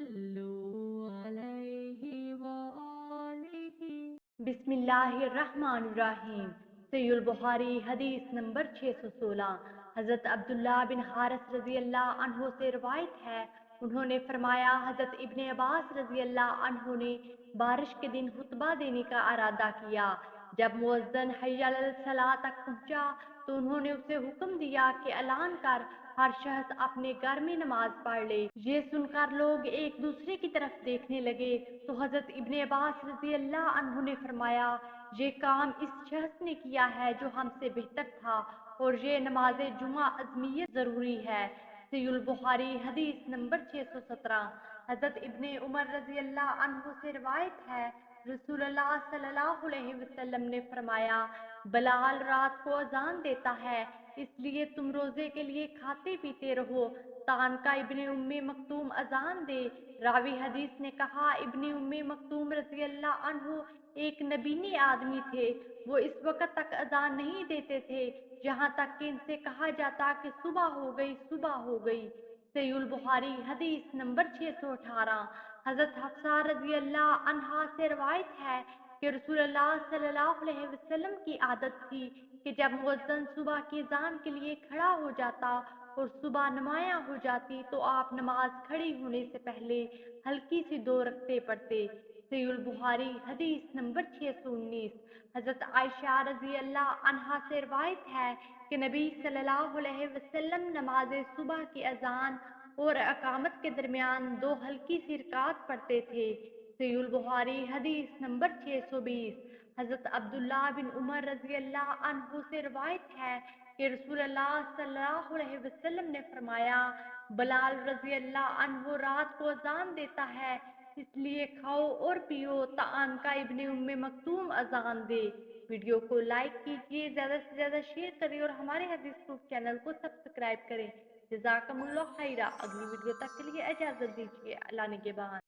صلوا علیہ وآلہ۔ بسم اللہ الرحمن الرحیم۔ صحیح البخاری حدیث نمبر 616۔ حضرت عبداللہ بن حارث رضی اللہ عنہ سے روایت ہے، انہوں نے فرمایا حضرت ابن عباس رضی اللہ عنہ نے بارش کے دن خطبہ دینے کا ارادہ کیا۔ جب مؤذن حی علی الصلاۃ تک پہنچا تو انہوں نے اسے حکم دیا کہ اعلان کر ہر شخص اپنے گھر میں نماز پڑھ لے۔ یہ سن کر لوگ ایک دوسرے کی طرف دیکھنے لگے تو حضرت ابن عباس رضی اللہ عنہ نے فرمایا، یہ کام اس شخص نے کیا ہے جو ہم سے بہتر تھا، اور یہ نماز جمعہ عظمیت ضروری ہے۔ صحیح البخاری حدیث نمبر 617۔ حضرت ابن عمر رضی اللہ عنہ سے روایت ہے، رسول اللہ صلی اللہ علیہ وسلم نے فرمایا، بلال رات کو اذان دیتا ہے، اس لیے تم روزے کے لیے کھاتے پیتے رہو تان کا ابن ام مکتوم اذان دے۔ راوی حدیث نے کہا، ابن ام مکتوم رضی اللہ عنہ ایک نبینے آدمی تھے، وہ اس وقت تک اذان نہیں دیتے تھے جہاں تک کہ ان سے کہا جاتا کہ صبح ہو گئی، صبح ہو گئی۔ صحیح البخاری حدیث نمبر 618۔ حضرت حفصہ رضی اللہ عنہا سے روایت ہے کہ رسول اللہ صلی اللہ علیہ وسلم کی عادت تھی کہ جب مؤذن صبح کی اذان کے لیے کھڑا ہو جاتا اور صبح نمایاں ہو جاتی تو آپ نماز کھڑی ہونے سے پہلے ہلکی سی 2 رکعتیں پڑھتے۔ صحیح البخاری حدیث نمبر 619۔ حضرت عائشہ رضی اللہ عنہا سے روایت ہے کہ نبی صلی اللہ علیہ وسلم نماز صبح کی اذان اور اقامت کے درمیان 2 ہلکی سی رکعات پڑھتے تھے۔ صحیح البخاری حدیث نمبر 620۔ حضرت عبداللہ بن عمر رضی اللہ عنہ سے روایت ہے کہ رسول اللہ صلی اللہ علیہ وسلم نے فرمایا، بلال رضی اللہ عنہ رات کو اذان دیتا ہے، اس لیے کھاؤ اور پیو تاں کا ابن ام مکتوم اذان دے۔ ویڈیو کو لائک کیجیے، زیادہ سے زیادہ شیئر کریں اور ہمارے حدیث پروف چینل کو سبسکرائب کریں۔ جزاکم اللہ خیرہ۔ اگلی ویڈیو تک کے لیے اجازت دیجیے، اللہ نگہبان۔